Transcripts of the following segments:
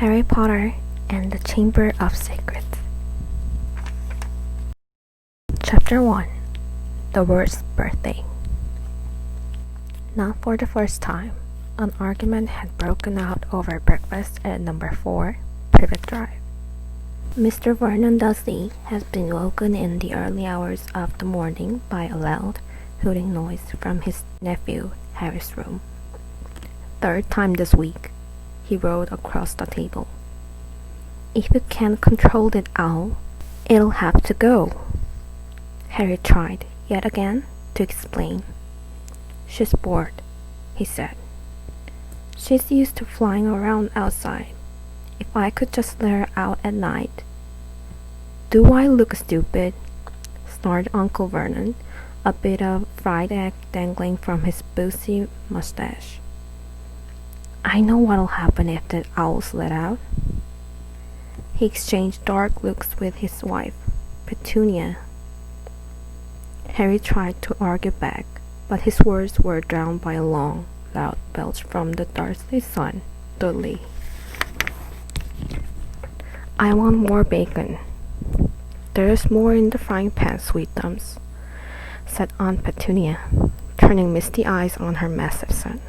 Harry Potter and the Chamber of Secrets. Chapter 1. The Worst Birthday. Not for the first time, an argument had broken out over breakfast at number 4, Privet Drive. Mr. Vernon Dursley has been woken in the early hours of the morning by a loud, hooting noise from his nephew Harry's room. Third time this week, he rolled across the table. If you can't control that owl, it'll have to go. Harry tried, yet again, to explain. She's bored, he said. She's used to flying around outside. If I could just let her out at night. Do I look stupid? Snarled Uncle Vernon, a bit of fried egg dangling from his boozy mustache. I know what'll happen if that owl's let out. He exchanged dark looks with his wife, Petunia. Harry tried to argue back, but his words were drowned by a long, loud belch from the Dursley son, Dudley. I want more bacon. There's more in the frying pan, sweet thumbs, said Aunt Petunia, turning misty eyes on her massive son.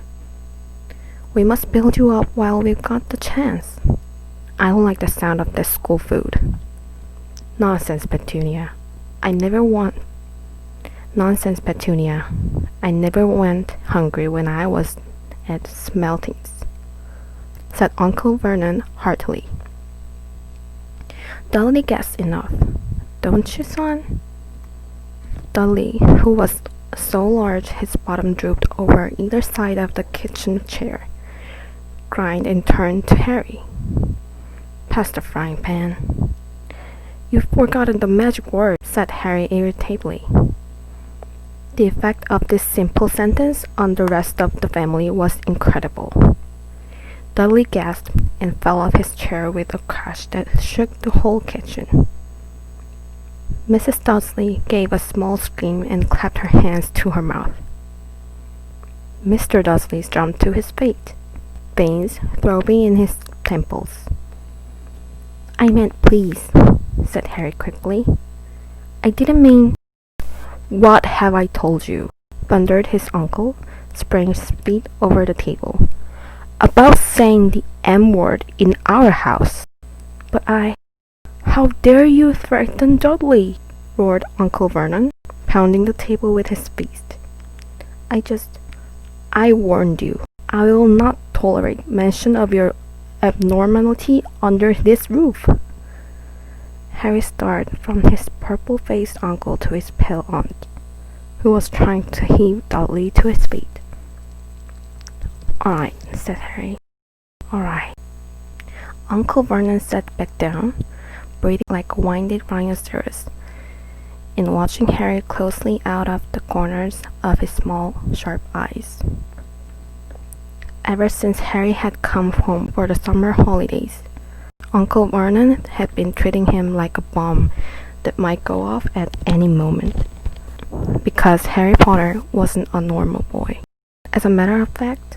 We must build you up while we've got the chance. I don't like the sound of this school food. Nonsense, Petunia. I never went hungry when I was at Smeltings, said Uncle Vernon heartily. Dudley gets enough, don't you, son? Dudley, who was so large his bottom drooped over either side of the kitchen chair, grinned and turned to Harry. Pass the frying pan. You've forgotten the magic word, said Harry irritably. The effect of this simple sentence on the rest of the family was incredible. Dudley gasped and fell off his chair with a crash that shook the whole kitchen. Mrs. Dursley gave a small scream and clapped her hands to her mouth. Mr. Dursley jumped to his feet, veins throbbing in his temples. I meant please, said Harry quickly. I didn't mean... What have I told you? Thundered his uncle, sprang his feet over the table. About saying the M word in our house. But How dare you threaten Dudley? Roared Uncle Vernon, pounding the table with his fist. I warned you. I will not tolerate mention of your abnormality under this roof. Harry stared from his purple-faced uncle to his pale aunt, who was trying to heave Dudley to his feet. All right, said Harry. All right. Uncle Vernon sat back down, breathing like a winded rhinoceros, and watching Harry closely out of the corners of his small, sharp eyes. Ever since Harry had come home for the summer holidays, Uncle Vernon had been treating him like a bomb that might go off at any moment, because Harry Potter wasn't a normal boy. As a matter of fact,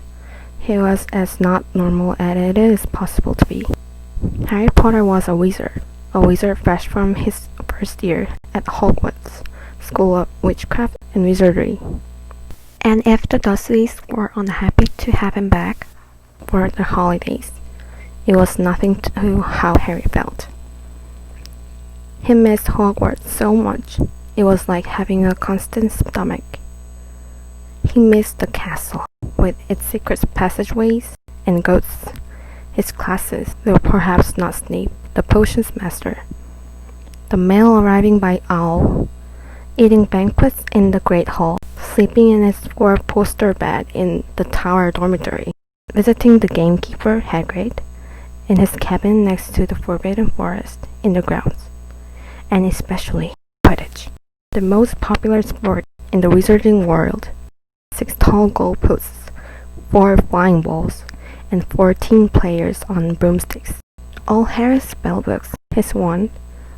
he was as not normal as it is possible to be. Harry Potter was a wizard fresh from his first year at Hogwarts, School of Witchcraft and Wizardry. And if the Dursleys were unhappy to have him back for the holidays, it was nothing to how Harry felt. He missed Hogwarts so much, it was like having a constant stomach. He missed the castle, with its secret passageways and ghosts, his classes, though perhaps not Snape, the potions master, the mail arriving by owl, eating banquets in the Great Hall, sleeping in his four-poster bed in the Tower dormitory, visiting the gamekeeper, Hagrid, in his cabin next to the Forbidden Forest in the grounds, and especially Quidditch, the most popular sport in the wizarding world. 6 tall goalposts, 4 flying balls, and 14 players on broomsticks. All Harry's spellbooks, his wand,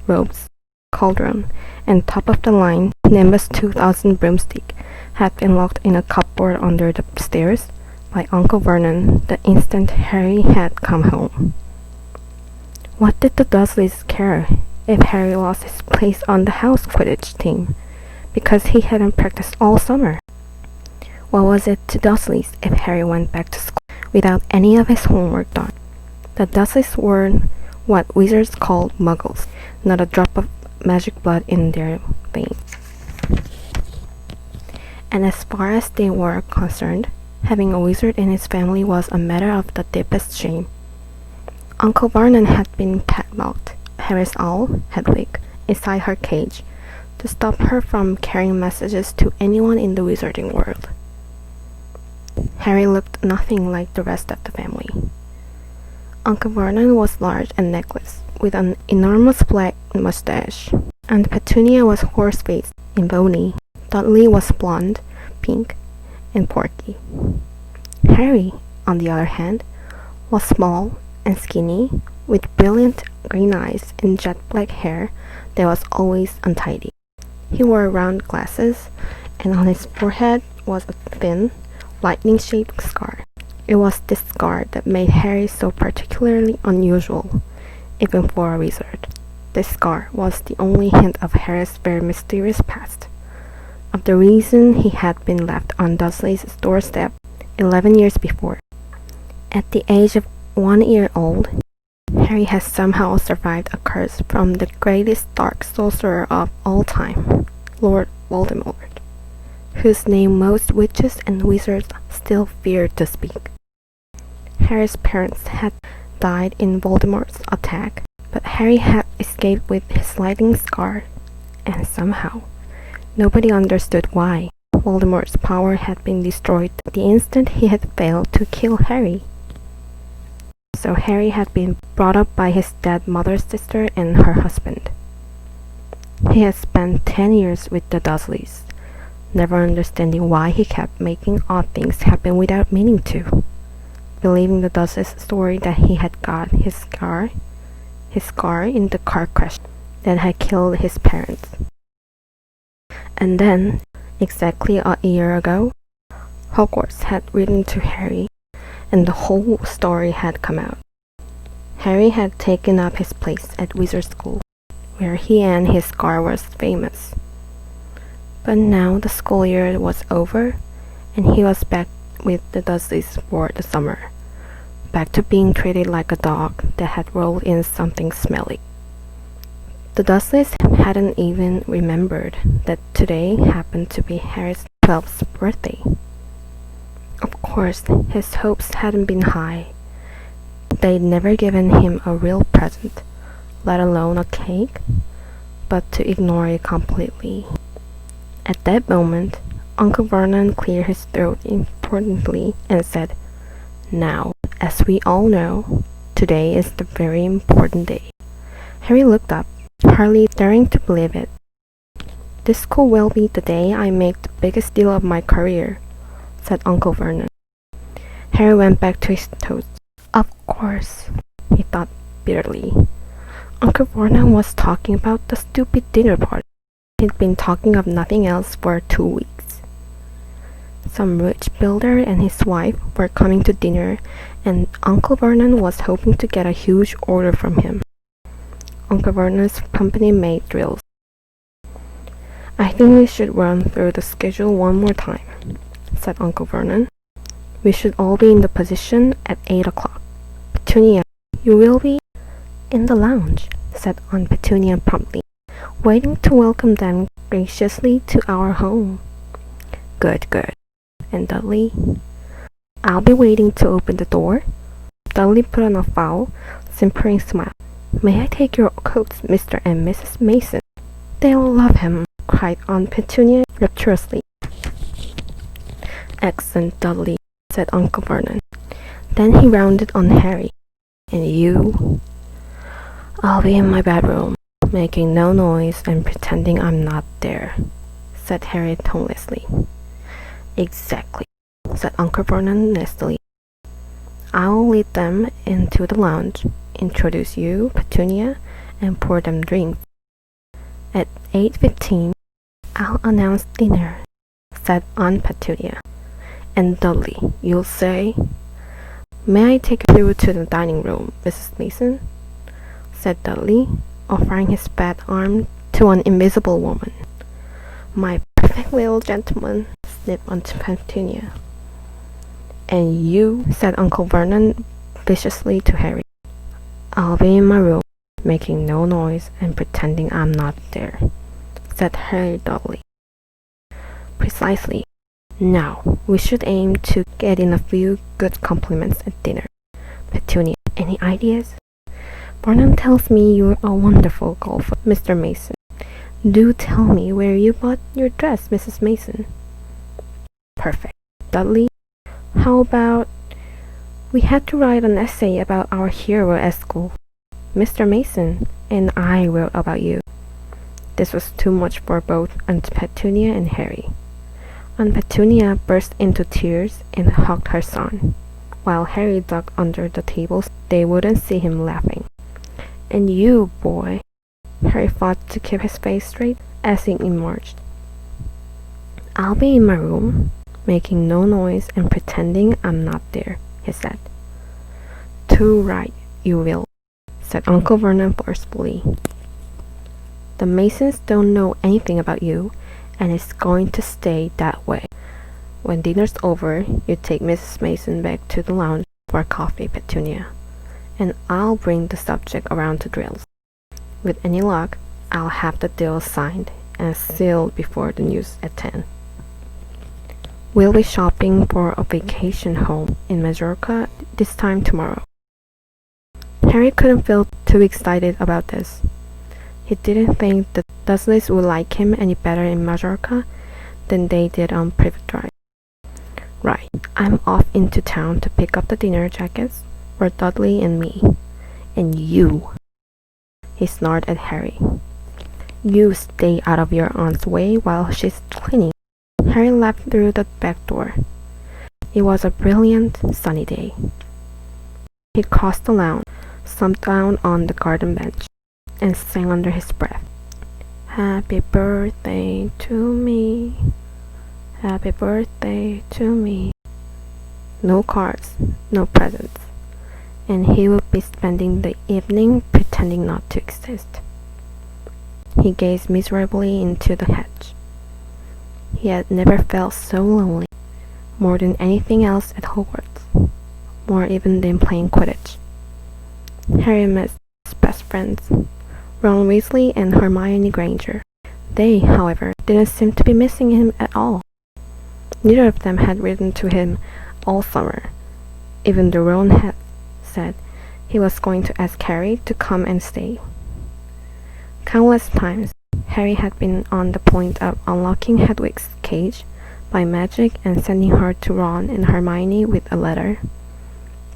robes, cauldron, and top-of-the-line Nimbus 2000 broomstick had been locked in a cupboard under the stairs by Uncle Vernon the instant Harry had come home. What did the Dursleys care if Harry lost his place on the house Quidditch team because he hadn't practiced all summer? What was it to Dursleys if Harry went back to school without any of his homework done? The Dursleys were what wizards call muggles, not a drop of magic blood in their veins. And as far as they were concerned, having a wizard in his family was a matter of the deepest shame. Uncle Vernon had been padlocked, Harry's owl, Hedwig, inside her cage, to stop her from carrying messages to anyone in the wizarding world. Harry looked nothing like the rest of the family. Uncle Vernon was large and necklaced, with an enormous black mustache, and Petunia was horse-faced and bony. Dudley was blonde, pink, and porky. Harry, on the other hand, was small and skinny, with brilliant green eyes and jet black hair that was always untidy. He wore round glasses, and on his forehead was a thin, lightning-shaped scar. It was this scar that made Harry so particularly unusual, even for a wizard. This scar was the only hint of Harry's very mysterious past, of the reason he had been left on Dursley's doorstep 11 years before. At the age of 1 year old, Harry has somehow survived a curse from the greatest dark sorcerer of all time, Lord Voldemort, whose name most witches and wizards still fear to speak. Harry's parents had died in Voldemort's attack, but Harry had escaped with his lightning scar, and somehow, nobody understood why Voldemort's power had been destroyed the instant he had failed to kill Harry. So Harry had been brought up by his dead mother's sister and her husband. He had spent 10 years with the Dursleys, never understanding why he kept making odd things happen without meaning to, believing the Dursleys' story that he had got his scar in the car crash that had killed his parents. And then, exactly a year ago, Hogwarts had written to Harry, and the whole story had come out. Harry had taken up his place at Wizard School, where he and his scar was famous. But now the school year was over, and he was back with the Dursleys for the summer, back to being treated like a dog that had rolled in something smelly. The Dursleys hadn't even remembered that today happened to be Harry's 12th birthday. Of course, his hopes hadn't been high. They'd never given him a real present, let alone a cake, but to ignore it completely. At that moment, Uncle Vernon cleared his throat importantly and said, "Now, as we all know, today is the very important day." Harry looked up, hardly daring to believe it. "This could well be the day I make the biggest deal of my career," said Uncle Vernon. Harry went back to his toast. Of course, he thought bitterly. Uncle Vernon was talking about the stupid dinner party. He'd been talking of nothing else for 2 weeks. Some rich builder and his wife were coming to dinner, and Uncle Vernon was hoping to get a huge order from him. Uncle Vernon's company made drills. "I think we should run through the schedule one more time," said Uncle Vernon. "We should all be in the position at 8 o'clock. Petunia, you will be?" "In the lounge," said Aunt Petunia promptly, "waiting to welcome them graciously to our home." Good. And Dudley? "I'll be waiting to open the door." Dudley put on a foul, simpering smile. "May I take your coats, Mr. and Mrs. Mason?" "They'll love him," cried Aunt Petunia rapturously. "Excellent, Dudley," said Uncle Vernon. Then he rounded on Harry. "And you?" "I'll be in my bedroom, making no noise and pretending I'm not there," said Harry tonelessly. "Exactly," said Uncle Vernon nastily. "I'll lead them into the lounge, introduce you, Petunia, and pour them drinks. At 8:15, I'll announce dinner," said Aunt Petunia. "And Dudley, you'll say, 'May I take you through to the dining room, Mrs. Mason?'" said Dudley, offering his fat arm to an invisible woman. My perfect little gentleman, sniffed Aunt Petunia. And you, said Uncle Vernon viciously to Harry. I'll be in my room, making no noise and pretending I'm not there, said Harry Dudley. Precisely. Now, we should aim to get in a few good compliments at dinner. Petunia, any ideas? Vernon tells me you're a wonderful golfer, Mr. Mason. Do tell me where you bought your dress, Mrs. Mason. Perfect. Dudley, how about we had to write an essay about our hero at school. Mr. Mason and I wrote about you. This was too much for both Aunt Petunia and Harry. Aunt Petunia burst into tears and hugged her son, while Harry ducked under the table so they wouldn't see him laughing. And you, boy, Harry fought to keep his face straight as he emerged. I'll be in my room, making no noise and pretending I'm not there, he said. Too right, you will, said Uncle Vernon forcefully. The Masons don't know anything about you, and it's going to stay that way. When dinner's over, you take Mrs. Mason back to the lounge for coffee, Petunia, and I'll bring the subject around to drills. With any luck, I'll have the deal signed and sealed before the news at 10. We'll be shopping for a vacation home in Majorca this time tomorrow. Harry couldn't feel too excited about this. He didn't think the Dursleys would like him any better in Majorca than they did on Privet Drive. Right, I'm off into town to pick up the dinner jackets for Dudley and me. And you, he snarled at Harry. You stay out of your aunt's way while she's cleaning. Harry left through the back door. It was a brilliant, sunny day. He crossed the lawn, slumped down on the garden bench, and sang under his breath. Happy birthday to me. Happy birthday to me. No cards, no presents, and he would be spending the evening pretending not to exist. He gazed miserably into the hedge. He had never felt so lonely, more than anything else at Hogwarts, more even than playing Quidditch. Harry met his best friends, Ron Weasley and Hermione Granger. They, however, didn't seem to be missing him at all. Neither of them had written to him all summer. Even though Ron had said he was going to ask Harry to come and stay. Countless times, Harry had been on the point of unlocking Hedwig's cage by magic and sending her to Ron and Hermione with a letter,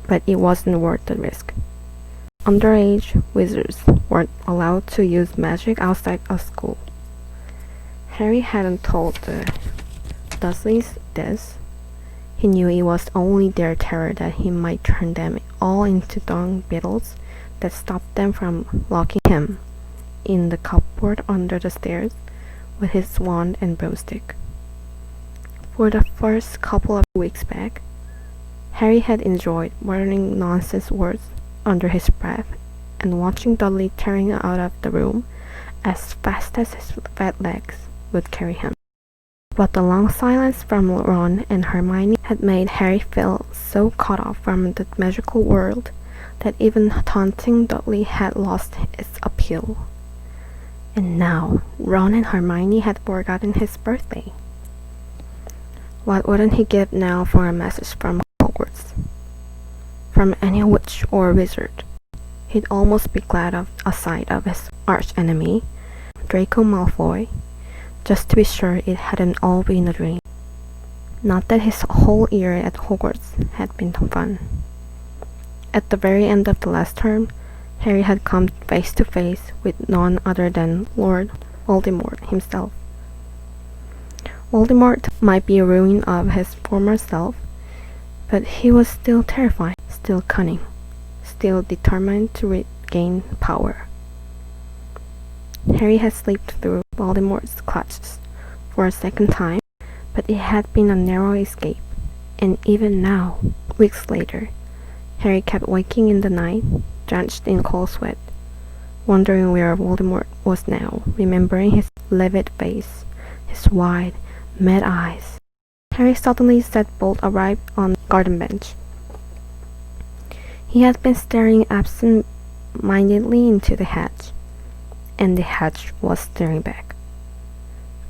but it wasn't worth the risk. Underage wizards weren't allowed to use magic outside of school. Harry hadn't told the Dursleys this. He knew it was only their terror that he might turn them all into dung beetles that stopped them from locking him in the cupboard under the stairs with his wand and broomstick. For the first couple of weeks back, Harry had enjoyed muttering nonsense words under his breath and watching Dudley tearing out of the room as fast as his fat legs would carry him. But the long silence from Ron and Hermione had made Harry feel so cut off from the magical world that even taunting Dudley had lost its appeal. And now, Ron and Hermione had forgotten his birthday. What wouldn't he give now for a message from Hogwarts? From any witch or wizard. He'd almost be glad of a sight of his arch-enemy, Draco Malfoy, just to be sure it hadn't all been a dream. Not that his whole year at Hogwarts had been fun. At the very end of the last term, Harry had come face to face with none other than Lord Voldemort himself. Voldemort might be a ruin of his former self, but he was still terrifying, still cunning, still determined to regain power. Harry had slipped through Voldemort's clutches for a second time, but it had been a narrow escape, and even now, weeks later, Harry kept waking in the night, drenched in cold sweat, wondering where Voldemort was now, remembering his livid face, his wide, mad eyes. Harry suddenly set bolt upright on the garden bench. He had been staring absent-mindedly into the hedge, and the hedge was staring back.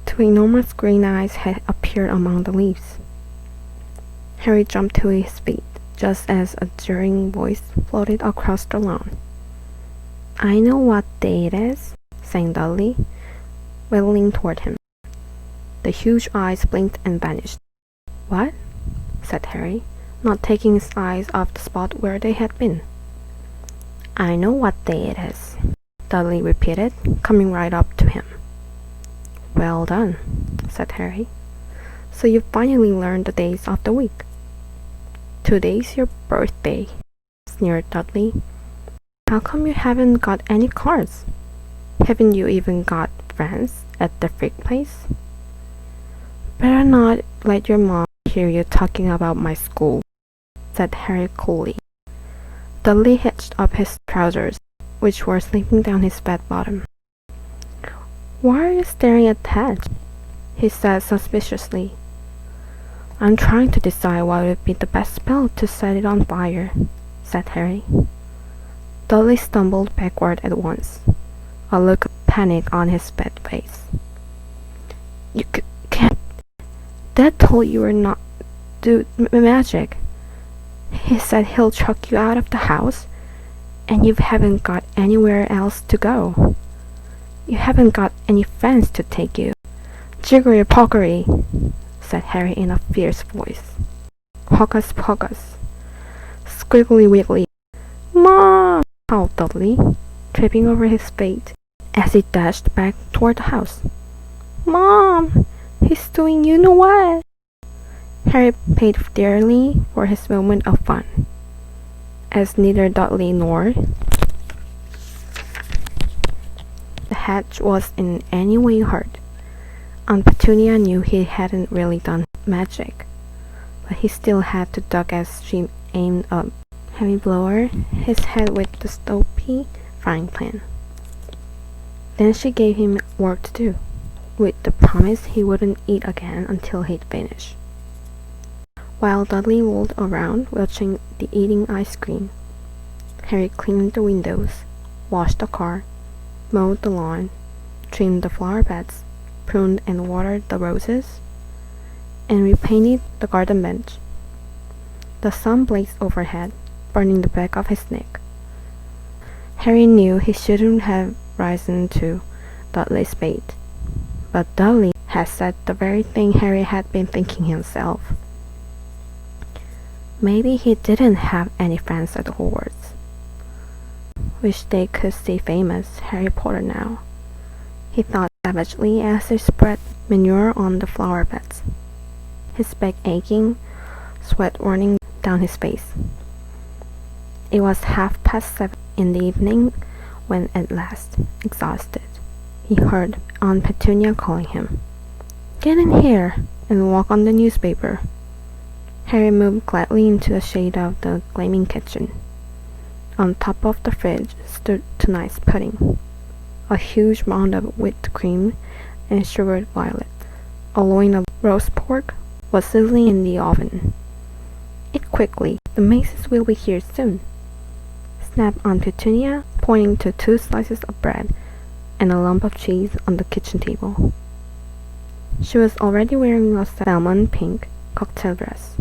Two enormous green eyes had appeared among the leaves. Harry jumped to his feet, just as a jeering voice floated across the lawn. "I know what day it is," sang Dudley, waddling toward him. The huge eyes blinked and vanished. "What?" said Harry, not taking his eyes off the spot where they had been. "I know what day it is," Dudley repeated, coming right up to him. "Well done," said Harry. "So you finally learned the days of the week." "Today's your birthday," sneered Dudley. "How come you haven't got any cards? Haven't you even got friends at the freak place?" "Better not let your mom hear you talking about my school," said Harry coolly. Dudley hitched up his trousers, which were slipping down his bed bottom. "Why are you staring at that?" he said suspiciously. "I'm trying to decide what would be the best spell to set it on fire," said Harry. Dudley stumbled backward at once, a look of panic on his bed face. "You can't. Dad told you were not do magic. He said he'll chuck you out of the house, and you haven't got anywhere else to go. You haven't got any friends to take you." "Jiggery pockery," said Harry in a fierce voice. "Hocus pocus. Squiggly wiggly." "Mom!" howled Dudley, tripping over his feet as he dashed back toward the house. "Mom! He's doing you know what." Harry paid dearly for his moment of fun, as neither Dudley nor the hedge was in any way hurt. Aunt Petunia knew he hadn't really done magic, but he still had to duck as she aimed a heavy blow at his head with the stoppy frying pan. Then she gave him work to do, with the promise he wouldn't eat again until he'd finished. While Dudley rolled around watching the eating ice cream, Harry cleaned the windows, washed the car, mowed the lawn, trimmed the flower beds, pruned and watered the roses, and repainted the garden bench. The sun blazed overhead, burning the back of his neck. Harry knew he shouldn't have risen to Dudley's bait, but Dudley had said the very thing Harry had been thinking himself. Maybe he didn't have any friends at Hogwarts. Wish they could see famous Harry Potter now, he thought savagely as he spread manure on the flower beds, his back aching, sweat running down his face. It was 7:30 in the evening when at last, exhausted, he heard Aunt Petunia calling him. "Get in here and walk on the newspaper." Harry moved gladly into the shade of the gleaming kitchen. On top of the fridge stood tonight's pudding, a huge mound of whipped cream and sugared violet. A loin of roast pork was sizzling in the oven. "Eat quickly, the Macys will be here soon," snapped Aunt Petunia, pointing to 2 slices of bread and a lump of cheese on the kitchen table. She was already wearing a salmon pink cocktail dress.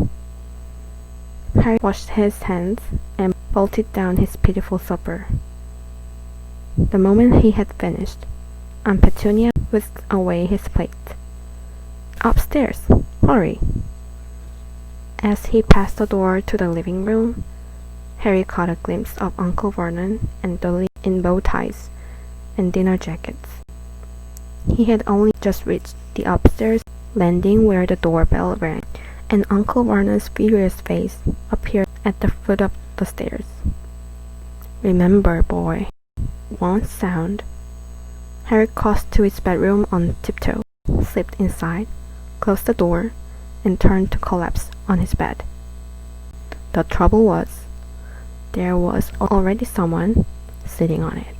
Harry washed his hands and bolted down his pitiful supper. The moment he had finished, Aunt Petunia whisked away his plate. "Upstairs, hurry!" As he passed the door to the living room, Harry caught a glimpse of Uncle Vernon and Dudley in bow ties and dinner jackets. He had only just reached the upstairs landing where the doorbell rang, and Uncle Vernon's furious face appeared at the foot of the stairs. "Remember, boy, one sound." Harry crossed to his bedroom on tiptoe, slipped inside, closed the door, and turned to collapse on his bed. The trouble was, there was already someone sitting on it.